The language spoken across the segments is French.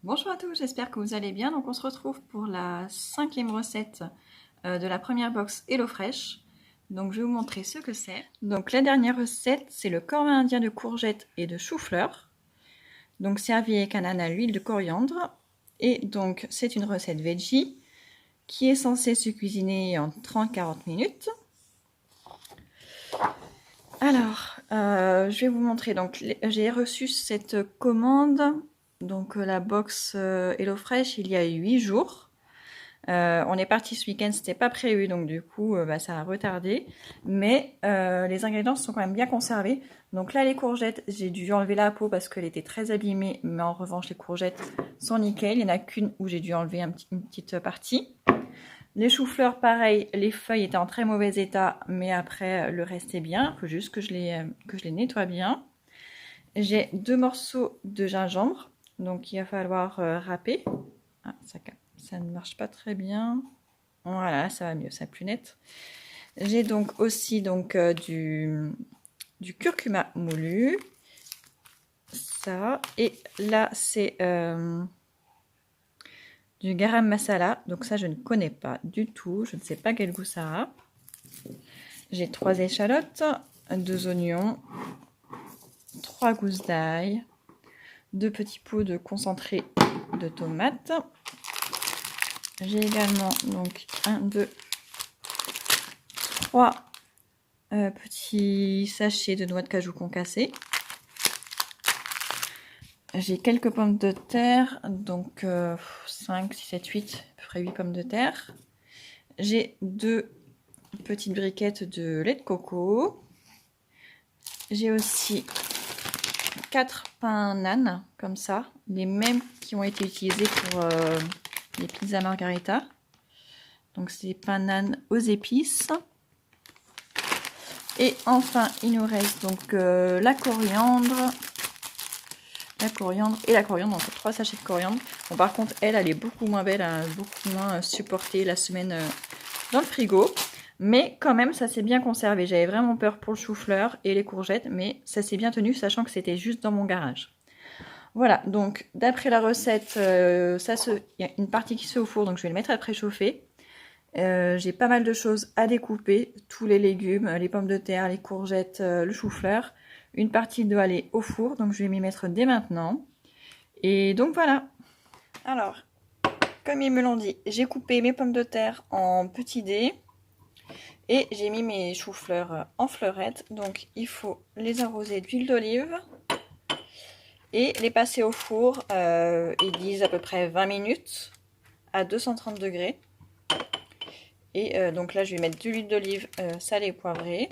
Bonjour à tous, j'espère que vous allez bien. Donc on se retrouve pour la 5e recette de la première box HelloFresh. Donc je vais vous montrer ce que c'est. Donc la dernière recette, c'est le cornet indien de courgettes et de chou-fleur. Donc servi avec un âne à l'huile de coriandre. Et donc c'est une recette veggie qui est censée se cuisiner en 30-40 minutes. Alors, je vais vous montrer. Donc j'ai reçu cette commande. Donc la box HelloFresh il y a 8 jours. On est parti ce week-end, c'était pas prévu, donc du coup ça a retardé. Mais les ingrédients sont quand même bien conservés. Donc là les courgettes, j'ai dû enlever la peau parce qu'elle était très abîmée. Mais en revanche les courgettes sont nickel. Il n'y en a qu'une où j'ai dû enlever une petite partie. Les choux-fleurs, pareil, les feuilles étaient en très mauvais état, mais après le reste est bien. Il faut juste que je les nettoie bien. J'ai 2 morceaux de gingembre, donc il va falloir râper. Ah, ça ne marche pas très bien. Voilà, ça va mieux, ça va plus net. J'ai donc aussi du curcuma moulu. Ça. Et là, c'est du garam masala. Donc ça, je ne connais pas du tout. Je ne sais pas quel goût ça a. J'ai 3 échalotes, 2 oignons, 3 gousses d'ail, 2 petits pots de concentré de tomates. J'ai également donc 1, 2, 3 petits sachets de noix de cajou concassées. J'ai quelques pommes de terre, donc 5, 6, 7, 8, à peu près 8 pommes de terre. J'ai 2 petites briquettes de lait de coco. J'ai aussi 4 pains nan, comme ça, les mêmes qui ont été utilisés pour les pizzas margarita. Donc c'est des pains nan aux épices. Et enfin, il nous reste donc la coriandre. Donc 3 sachets de coriandre. Bon, par contre, elle est beaucoup moins belle, elle a beaucoup moins supporté la semaine dans le frigo. Mais quand même, ça s'est bien conservé. J'avais vraiment peur pour le chou-fleur et les courgettes, mais ça s'est bien tenu, sachant que c'était juste dans mon garage. Voilà, donc d'après la recette, il y a une partie qui se fait au four, donc je vais le mettre à préchauffer. J'ai pas mal de choses à découper, tous les légumes, les pommes de terre, les courgettes, le chou-fleur. Une partie doit aller au four, donc je vais m'y mettre dès maintenant. Et donc voilà. Alors, comme ils me l'ont dit, j'ai coupé mes pommes de terre en petits dés. Et j'ai mis mes choux-fleurs en fleurettes. Donc il faut les arroser d'huile d'olive. Et les passer au four, ils disent à peu près 20 minutes à 230 degrés. Et donc là, je vais mettre de l'huile d'olive salée et poivrée.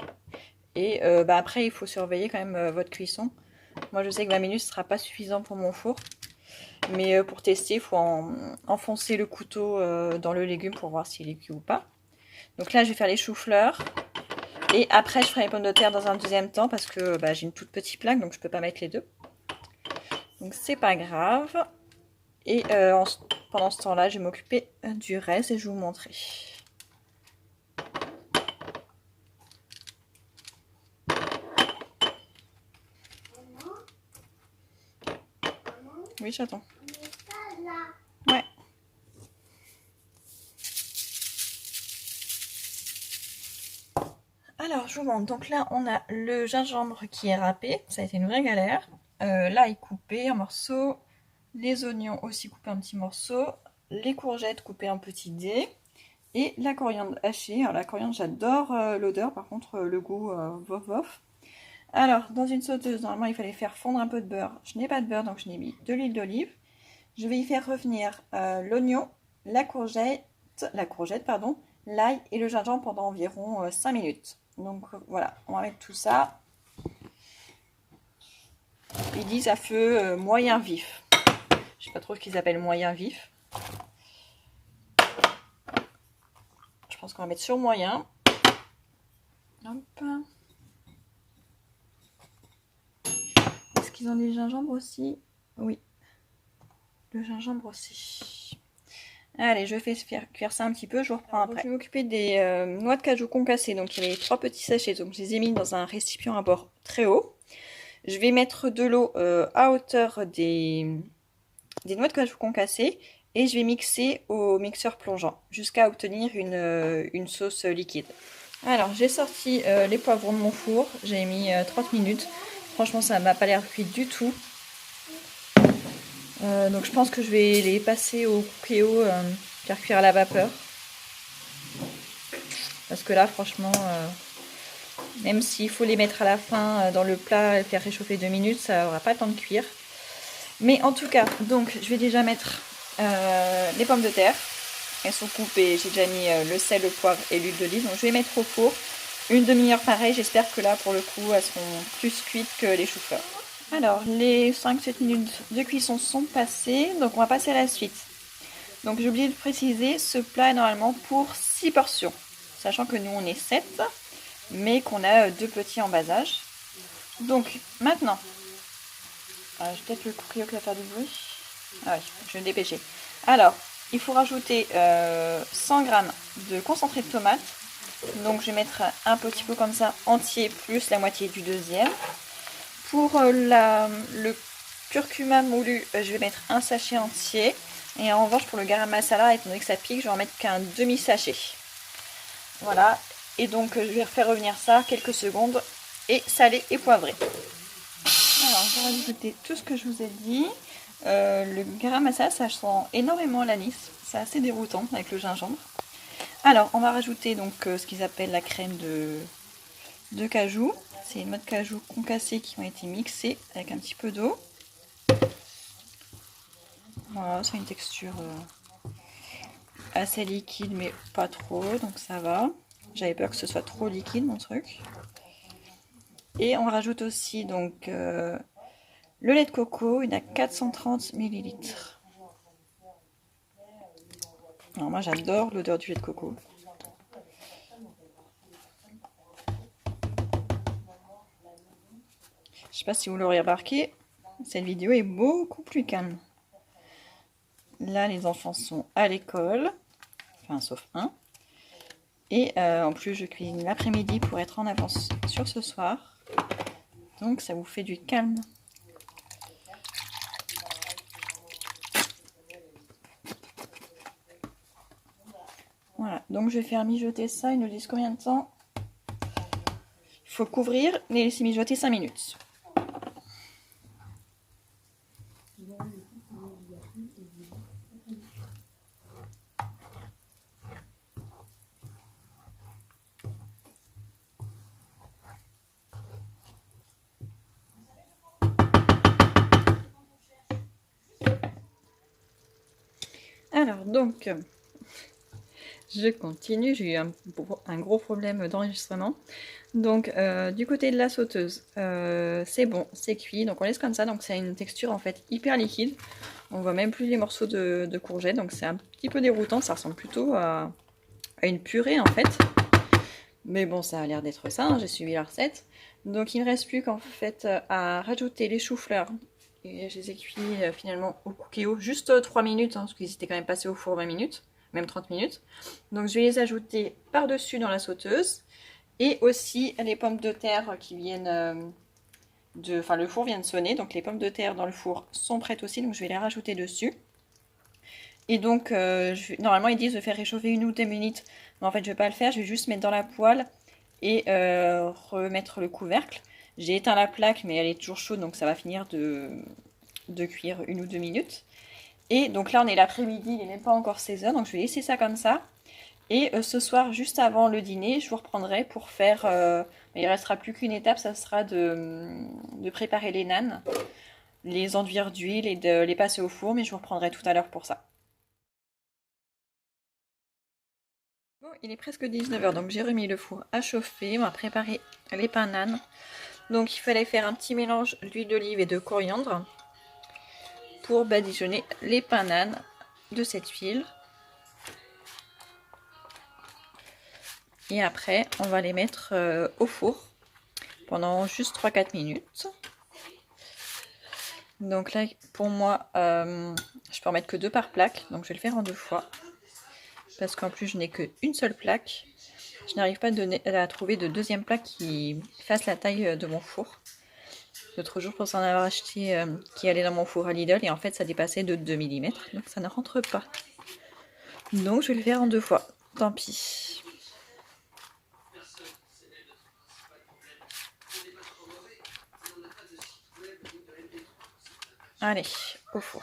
Et après, il faut surveiller quand même votre cuisson. Moi, je sais que 20 minutes ne sera pas suffisant pour mon four. Mais pour tester, il faut enfoncer le couteau dans le légume pour voir s'il est cuit ou pas. Donc là, je vais faire les choux-fleurs. Et après, je ferai les pommes de terre dans un deuxième temps parce que j'ai une toute petite plaque, donc je ne peux pas mettre les deux. Donc c'est pas grave. Et pendant ce temps-là, je vais m'occuper du reste et je vais vous montrer. Oui, j'attends. Ouais. Alors, je vous montre. Donc là, on a le gingembre qui est râpé. Ça a été une vraie galère. L'ail coupé en morceaux. Les oignons aussi coupés en petits morceaux. Les courgettes coupées en petits dés. Et la coriandre hachée. Alors, la coriandre, j'adore l'odeur. Par contre, le goût, vof vof. Alors, dans une sauteuse, normalement, il fallait faire fondre un peu de beurre. Je n'ai pas de beurre, donc je n'ai mis de l'huile d'olive. Je vais y faire revenir l'oignon, la courgette, l'ail et le gingembre pendant environ 5 minutes. Donc voilà, on va mettre tout ça. Ils disent à feu moyen vif. Je sais pas trop ce qu'ils appellent moyen vif. Je pense qu'on va mettre sur moyen. Hop. Est-ce qu'ils ont du gingembre aussi? Oui. Le gingembre aussi. Allez, je vais faire cuire ça un petit peu, je vous reprends après. Je vais m'occuper des noix de cajou concassées. Donc il y avait 3 petits sachets, donc je les ai mis dans un récipient à bord très haut. Je vais mettre de l'eau à hauteur des des noix de cajou concassées et je vais mixer au mixeur plongeant jusqu'à obtenir une sauce liquide. Alors j'ai sorti les poivrons de mon four, j'ai mis 30 minutes. Franchement ça m'a pas l'air cuit du tout. Donc je pense que je vais les passer au cookéo, faire cuire à la vapeur. Parce que là franchement, même s'il faut les mettre à la fin dans le plat et faire réchauffer 2 minutes, ça n'aura pas le temps de cuire. Mais en tout cas, donc je vais déjà mettre les pommes de terre. Elles sont coupées, j'ai déjà mis le sel, le poivre et l'huile d'olive. Donc je vais les mettre au four. Une demi-heure pareil, j'espère que là pour le coup elles seront plus cuites que les choux-fleurs. Alors les 5-7 minutes de cuisson sont passées, donc on va passer à la suite. Donc j'ai oublié de préciser, ce plat est normalement pour 6 portions. Sachant que nous on est 7, mais qu'on a 2 petits en bas âge. Donc maintenant, j'ai peut-être le courrier qui va faire du bruit. Ah oui, je vais me dépêcher. Alors, il faut rajouter 100 g de concentré de tomate. Donc je vais mettre un petit peu comme ça entier plus la moitié du deuxième. Pour le curcuma moulu, je vais mettre un sachet entier. Et en revanche pour le garam masala, étant donné que ça pique, je vais en mettre qu'un demi-sachet. Voilà. Et donc je vais faire revenir ça quelques secondes et saler et poivrer. Alors je vais rajouter tout ce que je vous ai dit. Le garam masala, ça sent énormément l'anis. C'est assez déroutant avec le gingembre. Alors, on va rajouter donc ce qu'ils appellent la crème de cajou. C'est une noix de cajou concassées qui ont été mixées avec un petit peu d'eau. Voilà, c'est une texture assez liquide, mais pas trop, donc ça va. J'avais peur que ce soit trop liquide mon truc. Et on rajoute aussi donc le lait de coco, il a 430 ml. Alors moi j'adore l'odeur du lait de coco. Je sais pas si vous l'aurez remarqué, cette vidéo est beaucoup plus calme. Là les enfants sont à l'école, enfin sauf un. Et en plus je cuisine l'après-midi pour être en avance sur ce soir. Donc ça vous fait du calme. Voilà, donc je vais faire mijoter ça, ils nous disent combien de temps. Il faut couvrir et laisser mijoter 5 minutes. Alors donc, je continue, j'ai eu un gros problème d'enregistrement. Donc du côté de la sauteuse, c'est bon, c'est cuit, donc on laisse comme ça, donc c'est une texture en fait hyper liquide. On voit même plus les morceaux de courgettes, donc c'est un petit peu déroutant, ça ressemble plutôt à une purée en fait. Mais bon, ça a l'air d'être ça, hein, j'ai suivi la recette. Donc il ne reste plus qu'en fait à rajouter les choux-fleurs. Et je les ai cuits finalement au cookéo, juste 3 minutes, hein, parce qu'ils étaient quand même passés au four 20 minutes, même 30 minutes. Donc je vais les ajouter par-dessus dans la sauteuse. Et aussi les pommes de terre qui viennent Enfin, le four vient de sonner, donc les pommes de terre dans le four sont prêtes aussi, donc je vais les rajouter dessus. Et donc, normalement ils disent de faire réchauffer 1 ou 2 minutes, mais en fait je vais pas le faire, je vais juste mettre dans la poêle et remettre le couvercle. J'ai éteint la plaque, mais elle est toujours chaude, donc ça va finir de cuire 1 ou 2 minutes. Et donc là on est l'après-midi, il n'est même pas encore 16 h, donc je vais laisser ça comme ça. Et ce soir, juste avant le dîner, je vous reprendrai pour faire... il ne restera plus qu'une étape, ça sera de préparer les nanes, les enduire d'huile et de les passer au four, mais je vous reprendrai tout à l'heure pour ça. Bon, il est presque 19 h, donc j'ai remis le four à chauffer, on va préparer les pains nanes. Donc il fallait faire un petit mélange d'huile d'olive et de coriandre pour badigeonner les pains nanes de cette huile. Et après, on va les mettre au four pendant juste 3-4 minutes. Donc là, pour moi, je peux en mettre que 2 par plaque. Donc je vais le faire en 2 fois. Parce qu'en plus, je n'ai qu'une seule plaque. Je n'arrive pas à trouver de deuxième plaque qui fasse la taille de mon four. l'autre jour pour s'en avoir acheté qui allait dans mon four à Lidl et en fait ça dépassait de 2 mm, donc ça ne rentre pas. Donc je vais le faire en 2 fois, tant pis. Allez, au four.